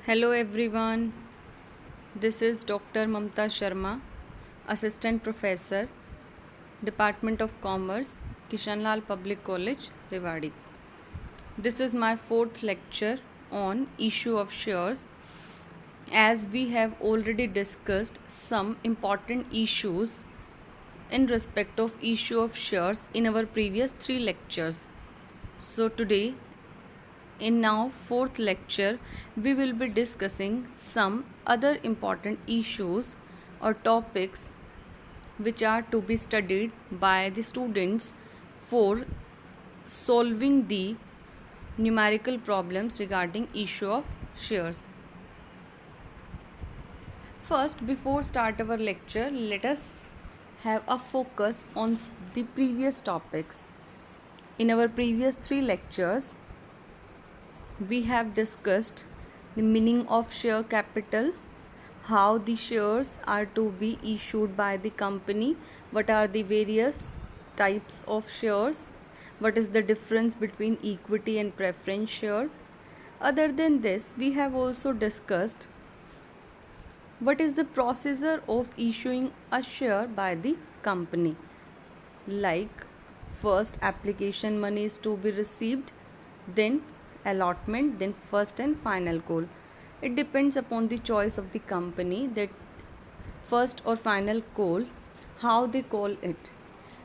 Hello everyone, this is Dr. Mamta Sharma, Assistant Professor, Department of Commerce, Kishanlal Public College, Rewari. This is my fourth lecture on issue of shares. As we have already discussed some important issues in respect of issue of shares in our previous three lectures. So today in now fourth lecture, we will be discussing some other important issues or topics which are to be studied by the students for solving the numerical problems regarding issue of shares. First, before start our lecture, let us have a focus on the previous topics. In our previous three lectures, we have discussed the meaning of share capital, how the shares are to be issued by the company, what are the various types of shares, what is the difference between equity and preference shares. Other than this, we have also discussed what is the procedure of issuing a share by the company. Like, first application money is to be received, then allotment, then first and final call. It depends upon the choice of the company that first or final call, how they call it.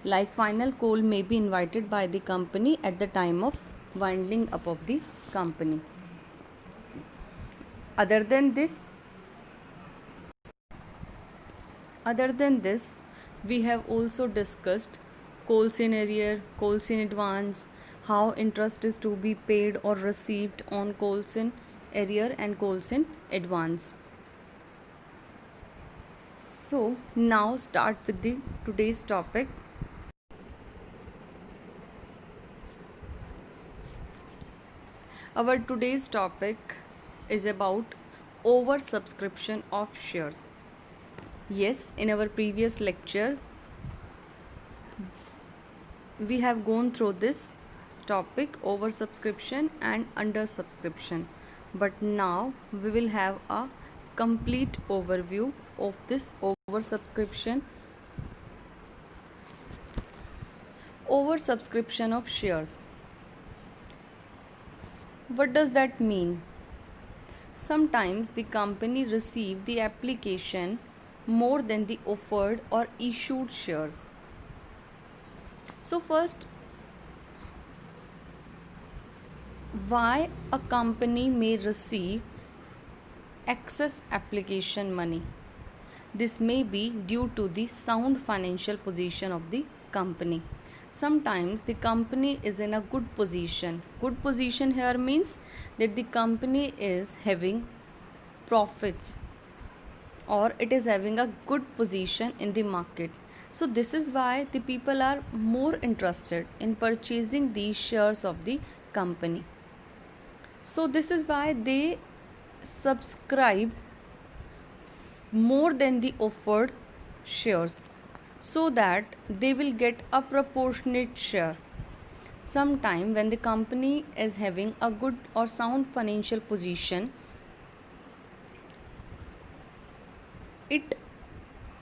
Like, final call may be invited by the company at the time of winding up of the company. Other than this, we have also discussed calls in arrear, calls in advance, how interest is to be paid or received on calls in arrear and calls in advance. So now start with the today's topic. Our today's topic is about oversubscription of shares. Yes, in our previous lecture we have gone through this topic, oversubscription and undersubscription, but now we will have a complete overview of this oversubscription of shares. What does that mean? Sometimes the company receive the application more than the offered or issued shares. So first, why a company may receive excess application money? This may be due to the sound financial position of the company. Sometimes the company is in a good position. Good position here means that the company is having profits or it is having a good position in the market. So this is why the people are more interested in purchasing these shares of the company. So this is why they subscribe more than the offered shares so that they will get a proportionate share. Sometime when the company is having a good or sound financial position, it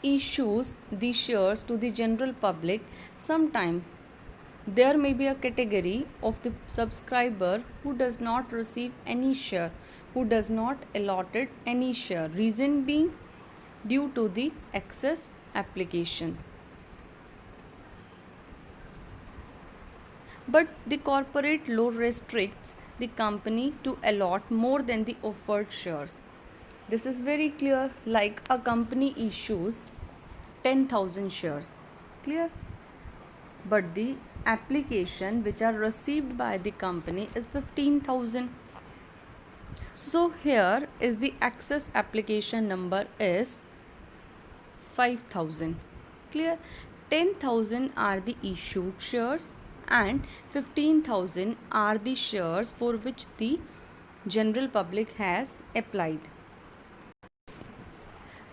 issues the shares to the general public. Sometime there may be a category of the subscriber who does not receive any share, who does not allotted any share, reason being due to the excess application. But the corporate law restricts the company to allot more than the offered shares. This is very clear, like a company issues 10,000 shares, clear? But the application which are received by the company is 15,000. So here is the excess application number is 5,000, clear? 10,000 are the issued shares and 15,000 are the shares for which the general public has applied.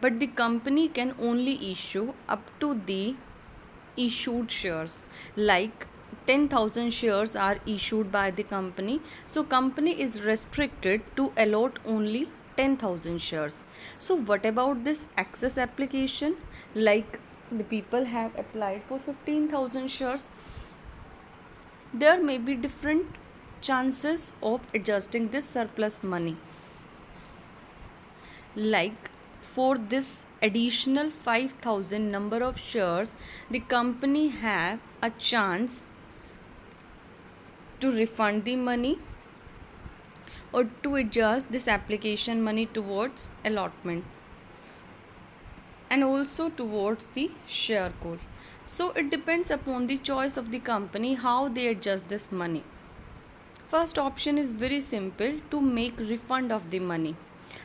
But the company can only issue up to the issued shares. Like 10,000 shares are issued by the company, so company is restricted to allot only 10,000 shares. So what about this access application? Like the people have applied for 15,000 shares. There may be different chances of adjusting this surplus money. Like for this additional 5,000 number of shares, the company have a chance to refund the money or to adjust this application money towards allotment and also towards the share call. So it depends upon the choice of the company how they adjust this money. First option is very simple, to make refund of the money.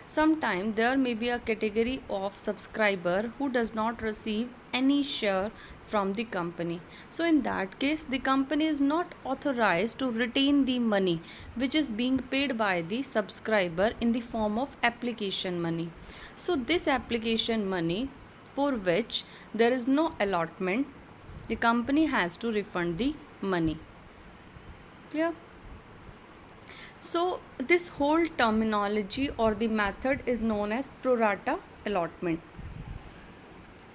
Sometimes there may be a category of subscriber who does not receive any share from the company. So in that case, the company is not authorized to retain the money which is being paid by the subscriber in the form of application money. So this application money for which there is no allotment, the company has to refund the money. Clear? So this whole terminology or the method is known as pro rata allotment.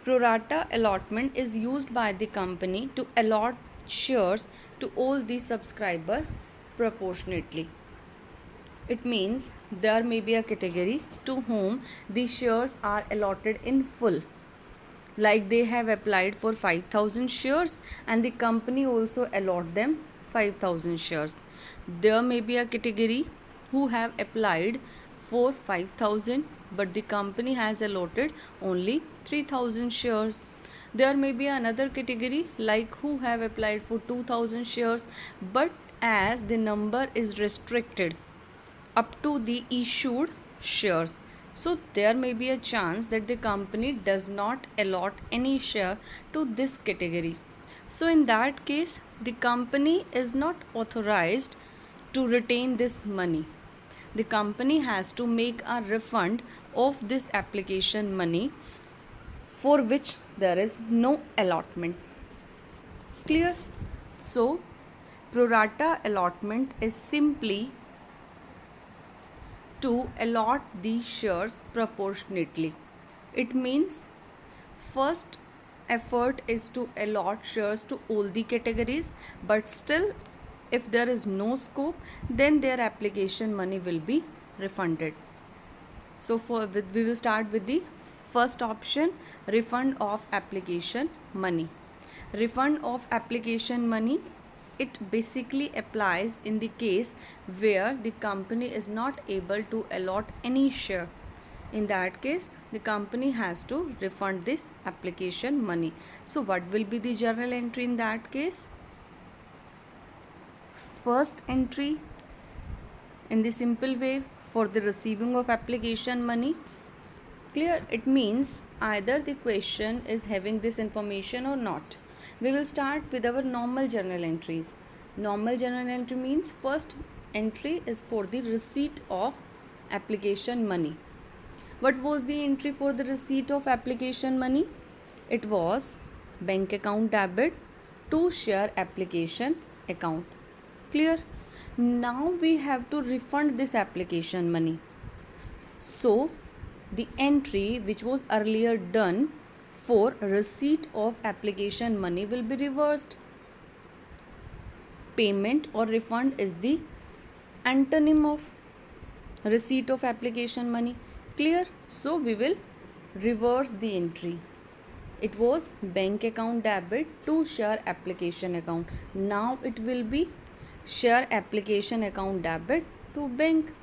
Pro rata allotment is used by the company to allot shares to all the subscriber proportionately. It means there may be a category to whom the shares are allotted in full. Like they have applied for 5,000 shares and the company also allot them 5,000 shares. There may be a category who have applied for 5,000 but the company has allotted only 3,000 shares. There may be another category like who have applied for 2,000 shares, but as the number is restricted up to the issued shares, so there may be a chance that the company does not allot any share to this category. So in that case, the company is not authorized to retain this money. The company has to make a refund of this application money for which there is no allotment. Clear? So pro rata allotment is simply to allot the shares proportionately. It means first effort is to allot shares to all the categories, but still if there is no scope, then their application money will be refunded. So we will start with the first option, refund of application money. Refund of application money, it basically applies in the case where the company is not able to allot any share. In that case, the company has to refund this application money. So what will be the journal entry in that case? First entry in the simple way for the receiving of application money. Clear? It means either the question is having this information or not. We will start with our normal journal entries. Normal journal entry means first entry is for the receipt of application money. What was the entry for the receipt of application money? It was bank account debit to share application account. Clear? Now we have to refund this application money. So the entry which was earlier done for receipt of application money will be reversed. Payment or refund is the antonym of receipt of application money. Clear? So we will reverse the entry. It was bank account debit to share application account. Now it will be share application account debit to bank.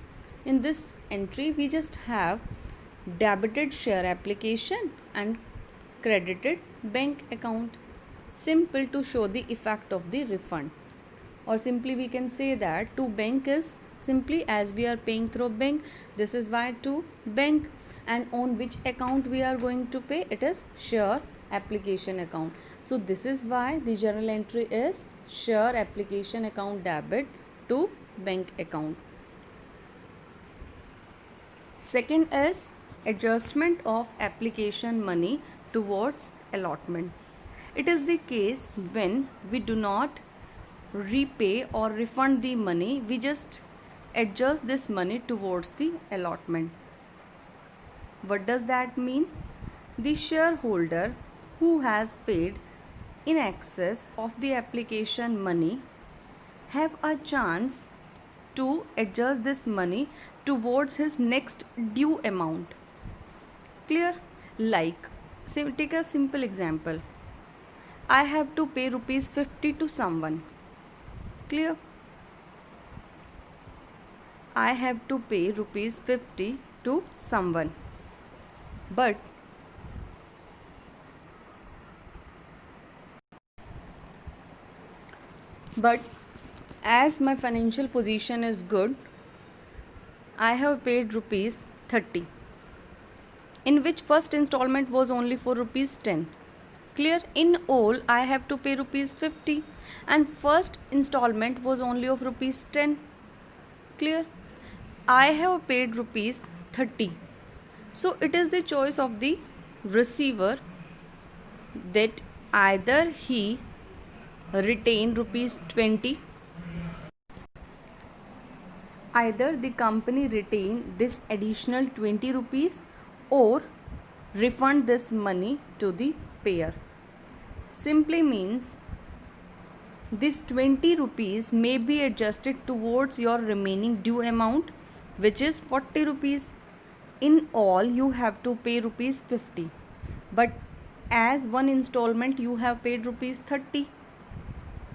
In this entry we just have debited share application and credited bank account. Simple to show the effect of the refund. Or simply we can say that to bank is simply as we are paying through bank, this is why to bank, and on which account we are going to pay, it is share application account. So this is why the journal entry is share application account debit to bank account. Second is adjustment of application money towards allotment. It is the case when we do not repay or refund the money, we just adjust this money towards the allotment. What does that mean? The shareholder who has paid in excess of the application money have a chance to adjust this money towards his next due amount. Clear? Like, take a simple example. I have to pay rupees 50 to someone. Clear? I have to pay rupees 50 to someone. But as my financial position is good, I have paid rupees 30, in which first installment was only for rupees 10. Clear? In all, I have to pay rupees 50 and first installment was only of rupees 10. Clear? I have paid rupees 30. So it is the choice of the receiver that either he retain rupees 20, either the company retain this additional 20 rupees or refund this money to the payer. Simply means this 20 rupees may be adjusted towards your remaining due amount, which is 40 rupees. In all, you have to pay rupees 50, but as one installment you have paid rupees 30,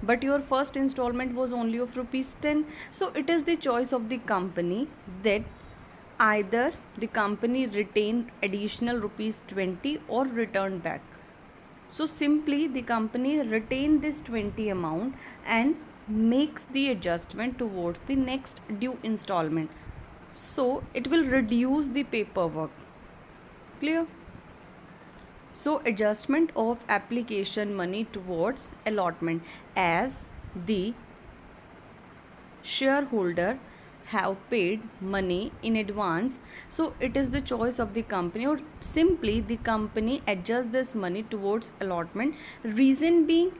but your first installment was only of rupees 10. So it is the choice of the company that either the company retain additional rupees 20 or return back. So simply the company retain this 20 amount and makes the adjustment towards the next due installment. So it will reduce the paperwork. Clear? So adjustment of application money towards allotment, as the shareholder have paid money in advance, so it is the choice of the company, or simply the company adjust this money towards allotment. Reason being,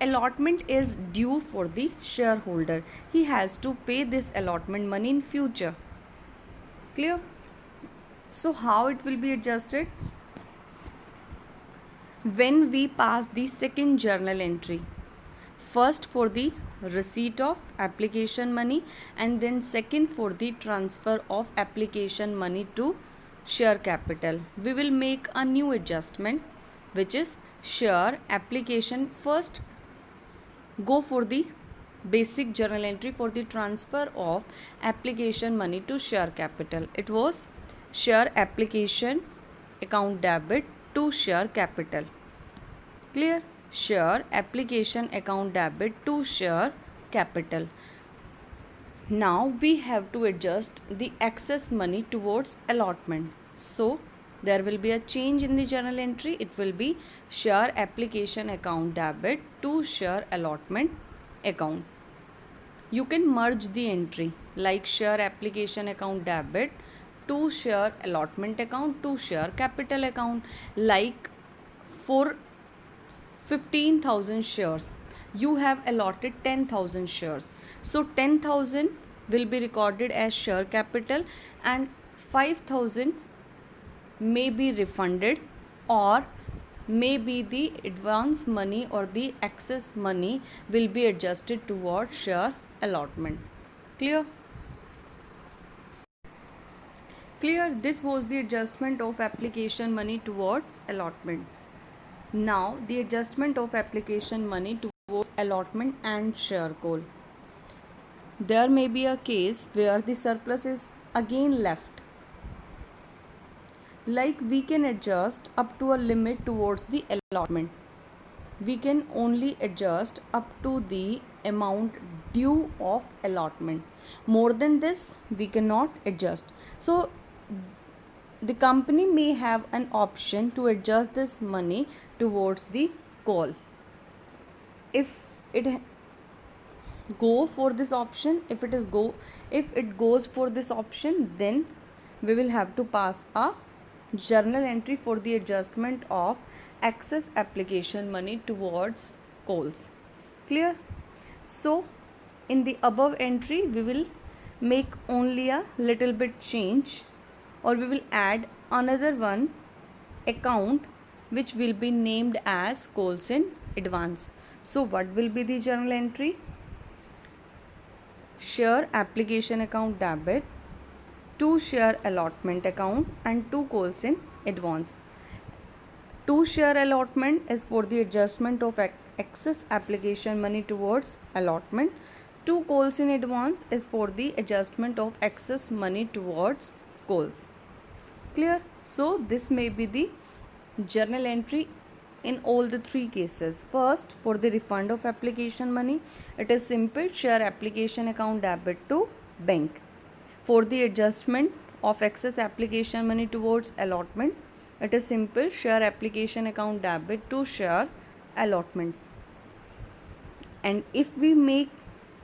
allotment is due for the shareholder. He has to pay this allotment money in future. Clear? So how it will be adjusted? When we pass the second journal entry, first for the receipt of application money and then second for the transfer of application money to share capital, we will make a new adjustment, which is share application. First go for the basic journal entry for the transfer of application money to share capital. It was share application account debit to share capital. Clear? Share application account debit to share capital. Now we have to adjust the excess money towards allotment. So there will be a change in the journal entry. It will be share application account debit to share allotment account. You can merge the entry like share application account debit to share allotment account to share capital account. Like for 15,000 shares, you have allotted 10,000 shares. So 10,000 will be recorded as share capital and 5,000 may be refunded, or maybe the advance money or the excess money will be adjusted towards share allotment. Clear? Clear? This was the adjustment of application money towards allotment. Now the adjustment of application money towards allotment and share call. There may be a case where the surplus is again left. Like we can adjust up to a limit towards the allotment. We can only adjust up to the amount due of allotment. More than this, we cannot adjust. So the company may have an option to adjust this money towards the call. If it go for this option, if it goes for this option, then we will have to pass a journal entry for the adjustment of excess application money towards calls. Clear? So in the above entry we will make only a little bit change. or we will add another one account which will be named as coals in advance. So what will be the journal entry? Share application account debit, 2 share allotment account and 2 coals in advance. 2 share allotment is for the adjustment of excess application money towards allotment. 2 coals in advance is for the adjustment of excess money towards coals. Clear? So this may be the journal entry in all the three cases. First, for the refund of application money, it is simple share application account debit to bank. For the adjustment of excess application money towards allotment, it is simple share application account debit to share allotment. And if we make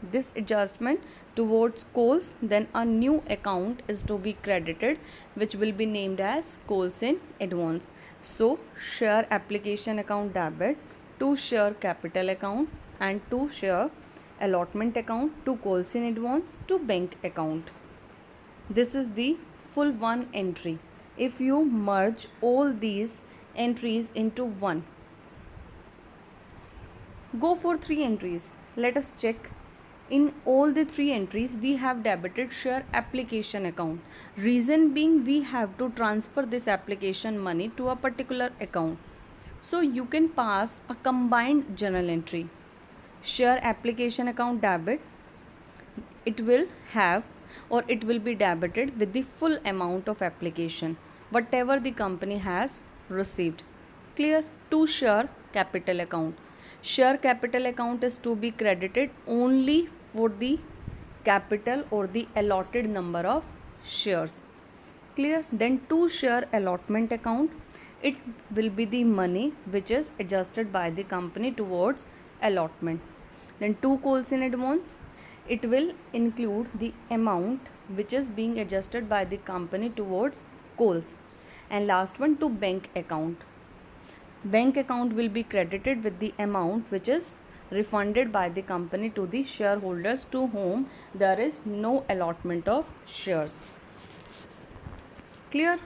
this adjustment towards coals, then a new account is to be credited which will be named as coals in advance. So share application account debit to share capital account and to share allotment account to coals in advance to bank account. This is the full one entry. If you merge all these entries into one, go for 3 entries. Let us check. In all the 3 entries, we have debited share application account. Reason being, we have to transfer this application money to a particular account. So you can pass a combined journal entry. Share application account debit, it will have or it will be debited with the full amount of application, whatever the company has received. Clear? To share capital account. Share capital account is to be credited only for the capital or the allotted number of shares. Clear? Then to share allotment account, it will be the money which is adjusted by the company towards allotment. Then 2 coals in advance, it will include the amount which is being adjusted by the company towards coals. And last one, to bank account. Bank account will be credited with the amount which is refunded by the company to the shareholders to whom there is no allotment of shares. Clear?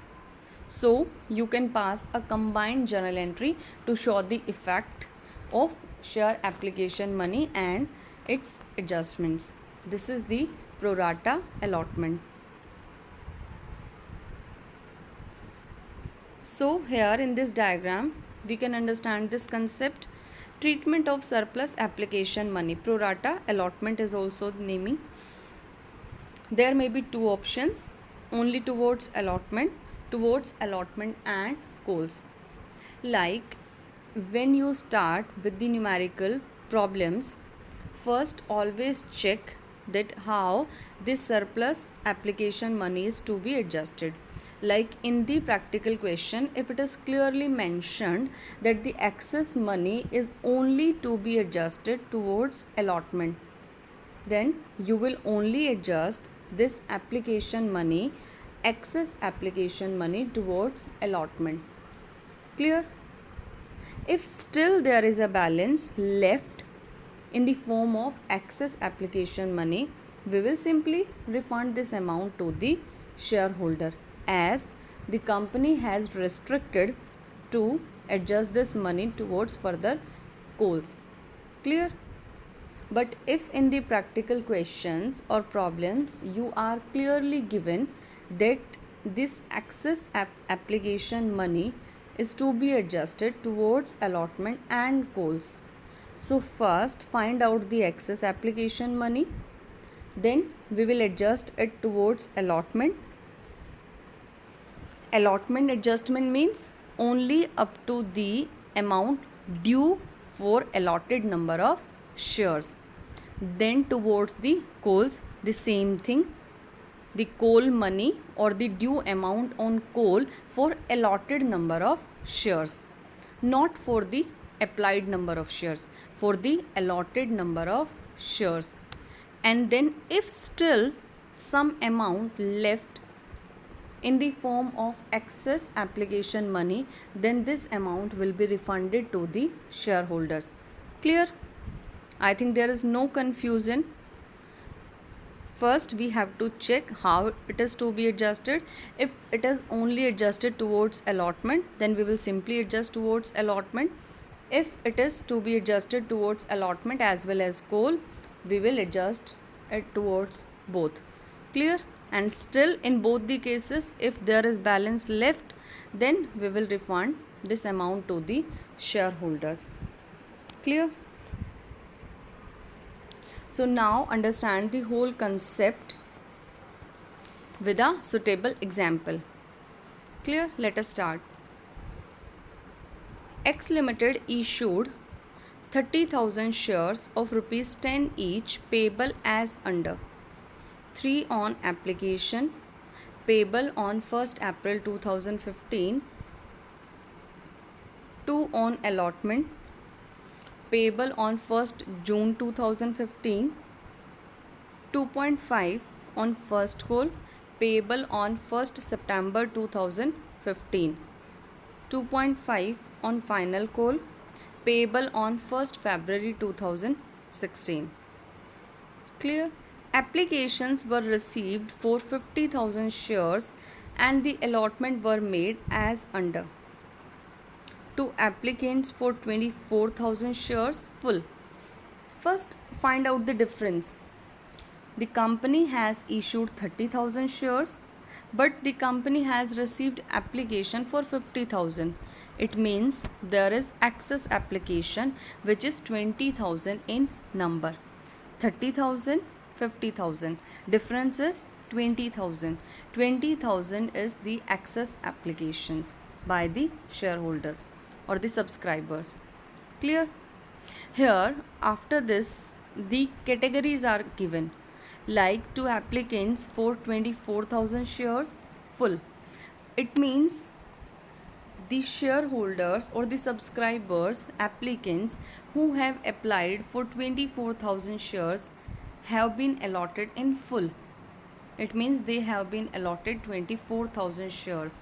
So you can pass a combined journal entry to show the effect of share application money and its adjustments. This is the pro rata allotment. So here in this diagram, we can understand this concept. Treatment of surplus application money. Pro rata allotment is also naming. There may be 2 options, only towards allotment and coals. Like when you start with the numerical problems, first always check that how this surplus application money is to be adjusted. Like in the practical question, if it is clearly mentioned that the excess money is only to be adjusted towards allotment, then you will only adjust this application money, excess application money towards allotment. Clear? If still there is a balance left in the form of excess application money, we will simply refund this amount to the shareholder, as the company has restricted to adjust this money towards further goals. Clear? But if in the practical questions or problems you are clearly given that this excess application money is to be adjusted towards allotment and goals, so first find out the excess application money, then we will adjust it towards allotment. Allotment adjustment means only up to the amount due for allotted number of shares. Then towards the coals, the same thing, the coal money or the due amount on coal for allotted number of shares, not for the applied number of shares, for the allotted number of shares. And then if still some amount left in the form of excess application money, then this amount will be refunded to the shareholders. Clear? I think there is no confusion. First we have to check how it is to be adjusted. If it is only adjusted towards allotment, then we will simply adjust towards allotment. If it is to be adjusted towards allotment as well as coal, we will adjust it towards both. Clear? And still in both the cases, if there is balance left, then we will refund this amount to the shareholders. Clear? So now understand the whole concept with a suitable example. Clear? Let us start. X Limited issued 30,000 shares of rupees 10 each payable as under: 3 on application, payable on 1st April 2015, 2 on allotment, payable on 1st June 2015, 2.5 on first call, payable on 1st September 2015, 2.5 on final call, payable on 1st February 2016. Clear? Applications were received for 50,000 shares and the allotment were made as under: to applicants for 24,000 shares full. First, find out the difference. The company has issued 30,000 shares, but the company has received application for 50,000. It means there is excess application which is 20,000 in number. 30,000, 50,000. Difference is 20,000. 20,000 is the excess applications by the shareholders or the subscribers. Clear? Here, after this, the categories are given, like to applicants for 24,000 shares full. It means the shareholders or the subscribers, applicants who have applied for 24,000 shares have been allotted in full. It means they have been allotted 24,000 shares.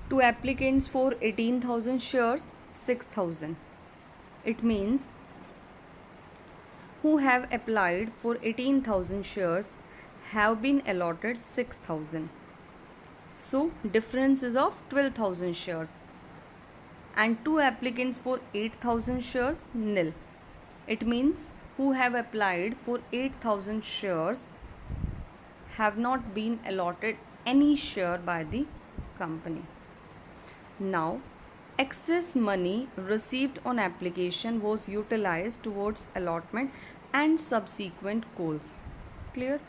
To applicants for 18,000 shares, 6,000. It means who have applied for 18,000 shares have been allotted 6,000. So difference is of 12,000 shares. And two applicants for 8,000 shares, nil. It means who have applied for 8,000 shares have not been allotted any share by the company. Now, excess money received on application was utilized towards allotment and subsequent calls. Clear?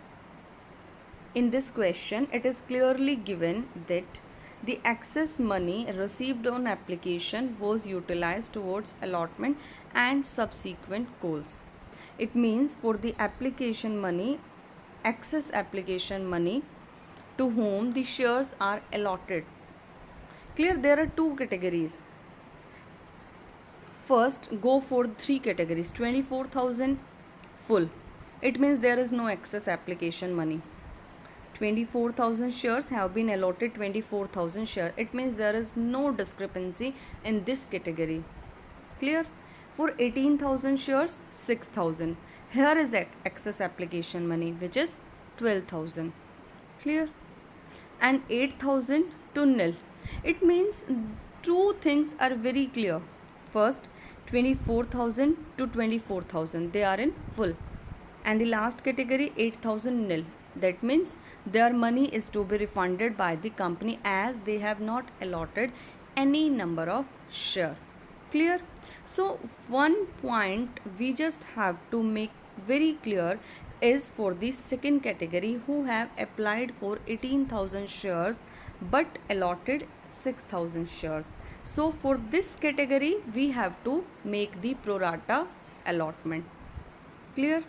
In this question, it is clearly given that the excess money received on application was utilized towards allotment and subsequent calls. It means for the application money, excess application money to whom the shares are allotted. Clear? There are two categories. First, go for three categories. 24,000 full. It means there is no excess application money. 24,000 shares have been allotted 24,000 shares. It means there is no discrepancy in this category. Clear? For 18,000 shares, 6,000. Here is excess application money which is 12,000. Clear? And 8,000 to nil. It means two things are very clear. First, 24,000 to 24,000. They are in full. And the last category, 8,000 nil. That means their money is to be refunded by the company as they have not allotted any number of share. Clear? So one point we just have to make very clear is for the second category who have applied for 18,000 shares but allotted 6,000 shares. So for this category we have to make the pro rata allotment. Clear?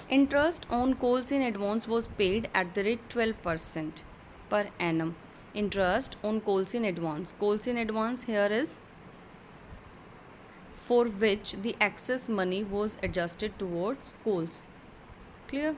Interest on calls in advance was paid at the rate 12% per annum. Interest on calls in advance. Calls in advance here is for which the excess money was adjusted towards calls. Clear?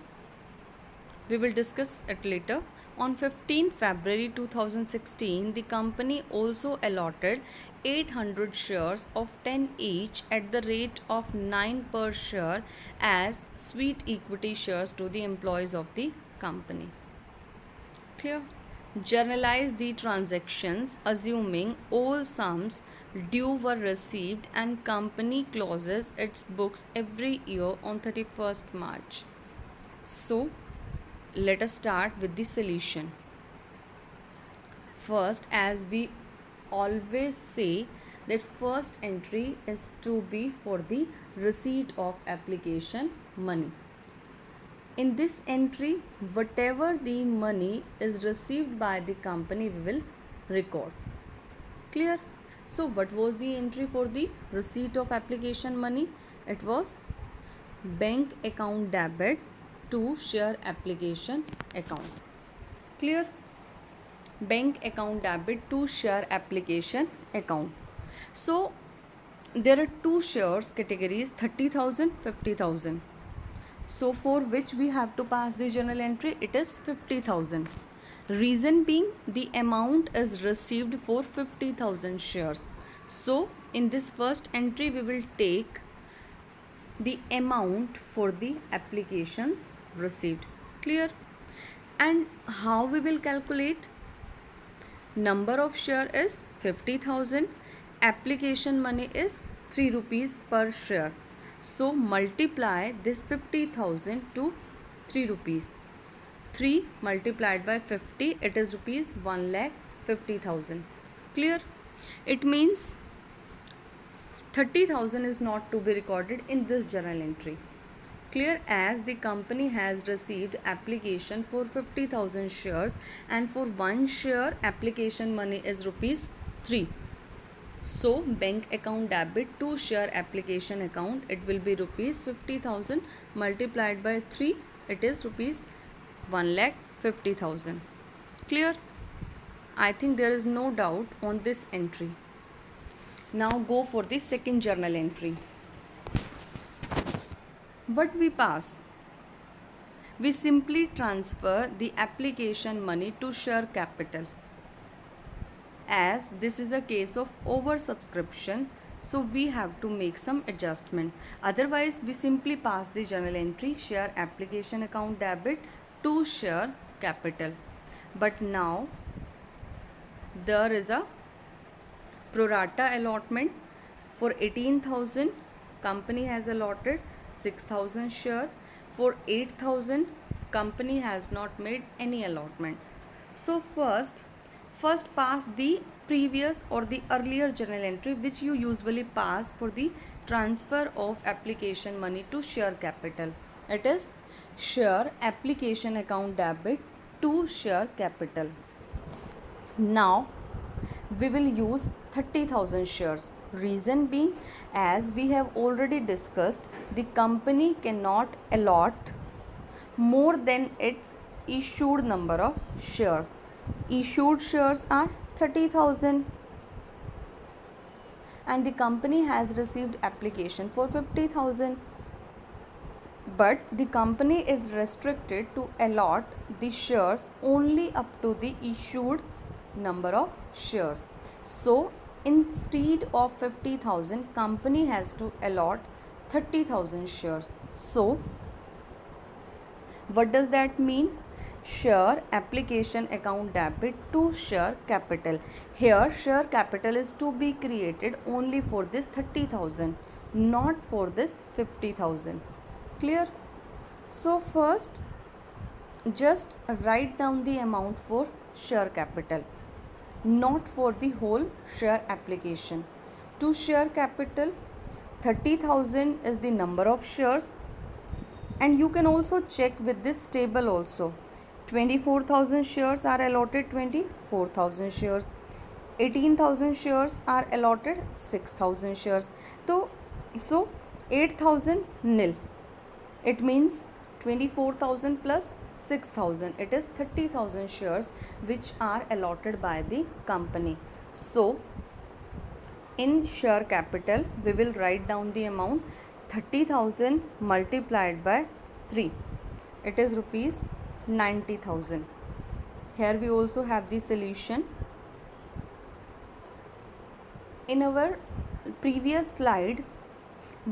We will discuss it later. On 15 February 2016, the company also allotted 800 shares of 10 each at the rate of 9 per share as sweet equity shares to the employees of the company. Clear? Journalize the transactions assuming all sums due were received and company closes its books every year on 31st March. So, let us start with the solution. First, as we always say, that first entry is to be for the receipt of application money. In this entry, whatever the money is received by the company, we will record. Clear? So, what was the entry for the receipt of application money? It was bank account debit to share application account. Clear? Bank account debit to share application account. So, there are two shares categories, 30,000, 50,000. So, for which we have to pass the journal entry, it is 50,000. Reason being, the amount is received for 50,000 shares. So, in this first entry, we will take the amount for the applications received. Clear? And how we will calculate? Number of share is 50,000. Application money is 3 rupees per share. So multiply this 50,000 to 3 rupees. 3 multiplied by 50, it is rupees 1,50,000. Clear? It means 30,000 is not to be recorded in this journal entry. Clear? As the company has received application for 50,000 shares and for one share application money is rupees 3. So bank account debit to share application account, it will be rupees 50,000 multiplied by 3, it is rupees 1,50,000. Clear? I think there is no doubt on this entry. Now go for the second journal entry. What we pass? We simply transfer the application money to share capital. As this is a case of oversubscription, so we have to make some adjustment. Otherwise, we simply pass the journal entry share application account debit to share capital. But now there is a pro rata allotment. For 18,000, company has allotted 6,000 share. For 8,000, company has not made any allotment. So first pass the previous or the earlier journal entry which you usually pass for the transfer of application money to share capital. It is share application account debit to share capital. Now we will use 30,000 shares. Reason being, as we have already discussed, the company cannot allot more than its issued number of shares. Issued shares are 30,000 and the company has received application for 50,000. But the company is restricted to allot the shares only up to the issued number of shares. So instead of 50,000, company has to allot 30,000 shares. So what does that mean? Share application account debit to share capital. Here share capital is to be created only for this 30,000, not for this 50,000. Clear? So first just write down the amount for share capital, not for the whole share application. To share capital, 30,000 is the number of shares, and you can also check with this table also. 24,000 shares are allotted 24,000 shares. 18,000 shares are allotted 6,000 shares. So 8,000 nil. It means 24,000 plus 6,000. It is 30,000 shares which are allotted by the company. So in share capital, we will write down the amount 30,000 multiplied by 3. It is rupees 90,000. here we also have the solution. In our previous slide,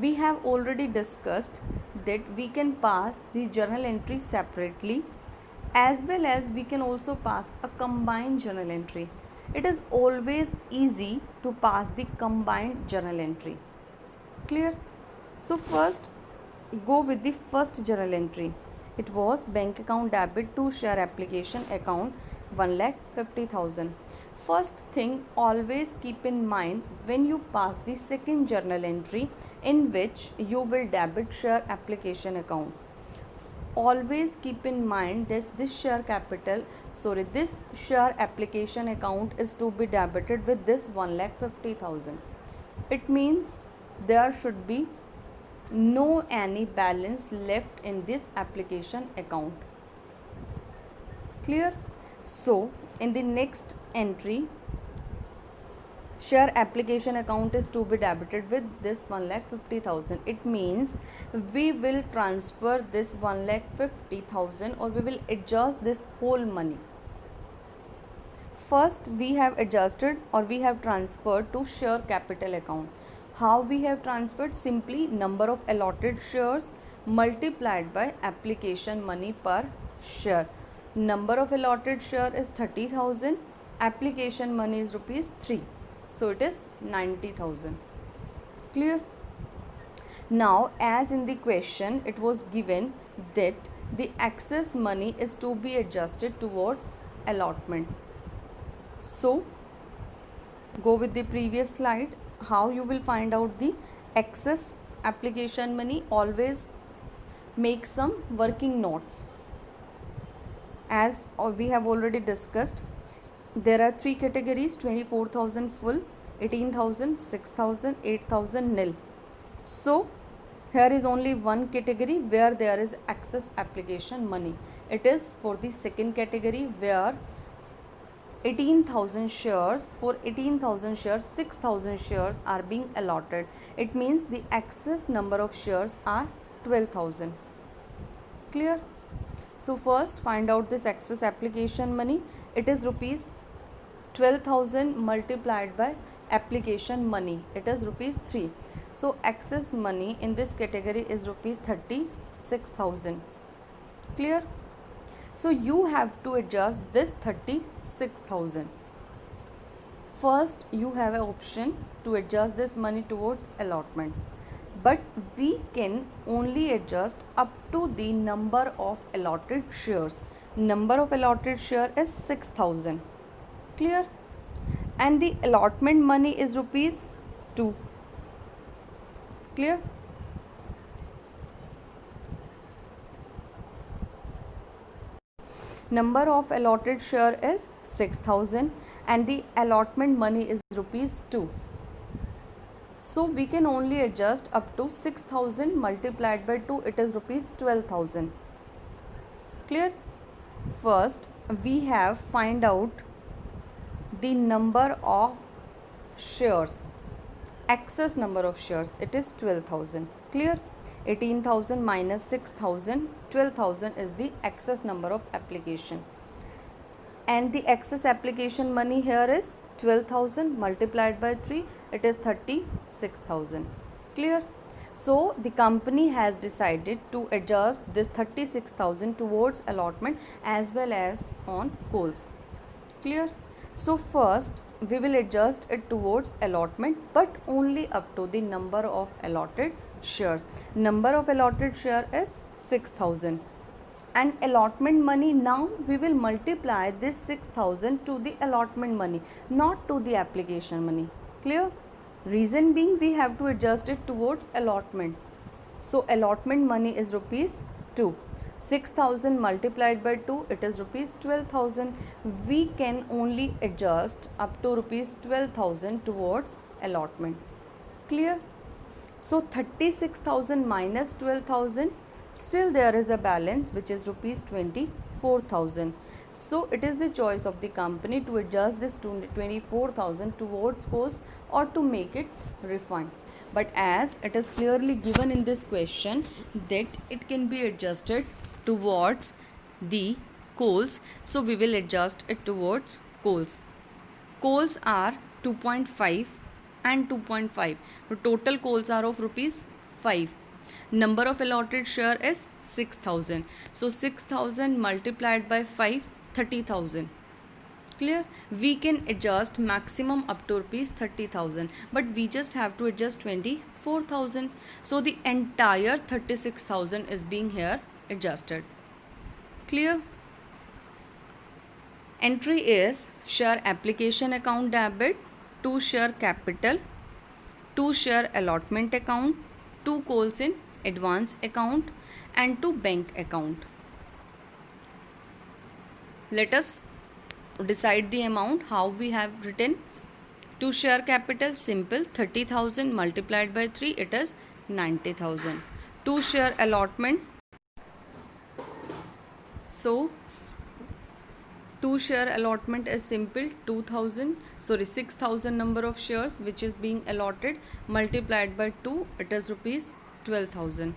we have already discussed that we can pass the journal entry separately, as well as we can also pass a combined journal entry. It is always easy to pass the combined journal entry. Clear? So first, go with the first journal entry. It was bank account debit to share application account 1,50,000. First thing, always keep in mind when you pass the second journal entry in which you will debit share application account. Always keep in mind that this share application account is to be debited with this 1,50,000. It means there should be no any balance left in this application account. Clear? So in the next entry, share application account is to be debited with this 1,50,000. It means we will transfer this 1,50,000 or we will adjust this whole money. First we have adjusted or we have transferred to share capital account. How we have transferred? Simply number of allotted shares multiplied by application money per share. Number of allotted share is 30,000. Application money is rupees 3. So it is 90,000. Clear? Now as in the question it was given that the excess money is to be adjusted towards allotment. So go with the previous slide. How you will find out the excess application money? Always make some working notes. As we have already discussed, there are three categories: 24,000 full, 18,000, 6,000, 8,000 nil. So here is only one category where there is excess application money. It is for the second category where 18,000 shares, for 18,000 shares 6,000 shares are being allotted. It means the excess number of shares are 12,000. Clear? So first find out this excess application money. It is rupees 12,000 multiplied by application money. It is rupees 3. So excess money in this category is rupees 36,000. Clear? So you have to adjust this 36,000. First you have an option to adjust this money towards allotment, but we can only adjust up to the number of allotted shares. Number of allotted share is 6,000. Clear? And the allotment money is rupees 2. Clear? Number of allotted share is 6,000 and the allotment money is rupees 2. So we can only adjust up to 6,000 multiplied by 2, it is rupees 12,000. Clear? First we have find out the number of shares, excess number of shares, it is 12,000. Clear? 18,000 minus 6,000, 12,000 is the excess number of application, and the excess application money here is 12,000 multiplied by 3, it is 36,000. Clear? So the company has decided to adjust this 36,000 towards allotment as well as on coals. Clear? So first we will adjust it towards allotment, but only up to the number of allotted shares. Number of allotted share is 6,000 and allotment money, now we will multiply this 6,000 to the allotment money, not to the application money. Clear? Reason being we have to adjust it towards allotment. So allotment money is rupees 2. 6,000 multiplied by 2, it is rupees 12,000. We can only adjust up to rupees 12,000 towards allotment. Clear? So 36,000 minus 12,000, still there is a balance which is rupees 24,000. So it is the choice of the company to adjust this 24,000 towards coals or to make it refund. But as it is clearly given in this question that it can be adjusted towards the coals, so we will adjust it towards coals. Coals are 2.5 and 2.5. So total coals are of rupees 5. Number of allotted share is 6,000. So 6,000 multiplied by 5, 30,000. Clear? We can adjust maximum up to rupees 30,000, but we just have to adjust 24,000. So the entire 36,000 is being here adjusted. Clear? Entry is share application account debit, to share capital, to share allotment account, to coals in advance account, and to bank account. Let us decide the amount. How we have written? To share capital, simple, 30,000 multiplied by 3, it is 90,000. To share allotment, so to share allotment is simple, 6,000 number of shares which is being allotted multiplied by 2, it is rupees 12,000.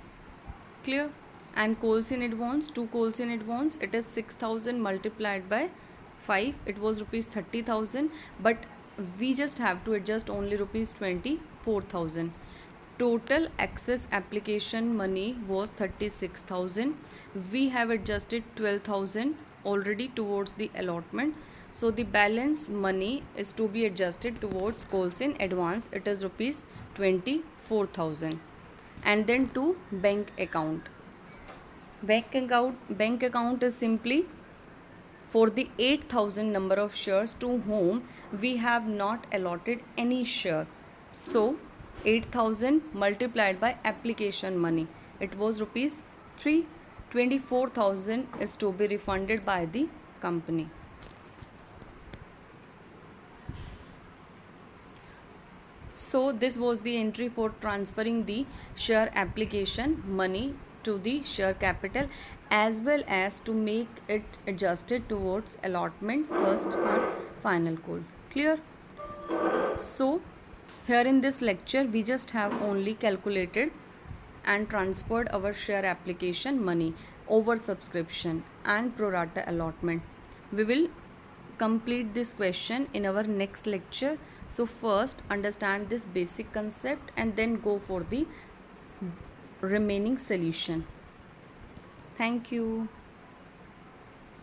Clear? And coals in advance, 2 coals in advance, it is 6,000 multiplied by 5, it was rupees 30,000, but we just have to adjust only rupees 24,000. Total excess application money was 36,000. We have adjusted 12,000 already towards the allotment. So the balance money is to be adjusted towards coals in advance. It is rupees 24,000. And then to bank account. Bank account is simply for the 8,000 number of shares to whom we have not allotted any share. So 8,000 multiplied by application money, it was rupees 3. 24,000 is to be refunded by the company. So this was the entry for transferring the share application money to the share capital, as well as to make it adjusted towards allotment, first and final call. Clear? So here in this lecture we just have only calculated and transferred our share application money, over subscription and pro rata allotment. We will complete this question in our next lecture. So first understand this basic concept and then go for the remaining solution. Thank you.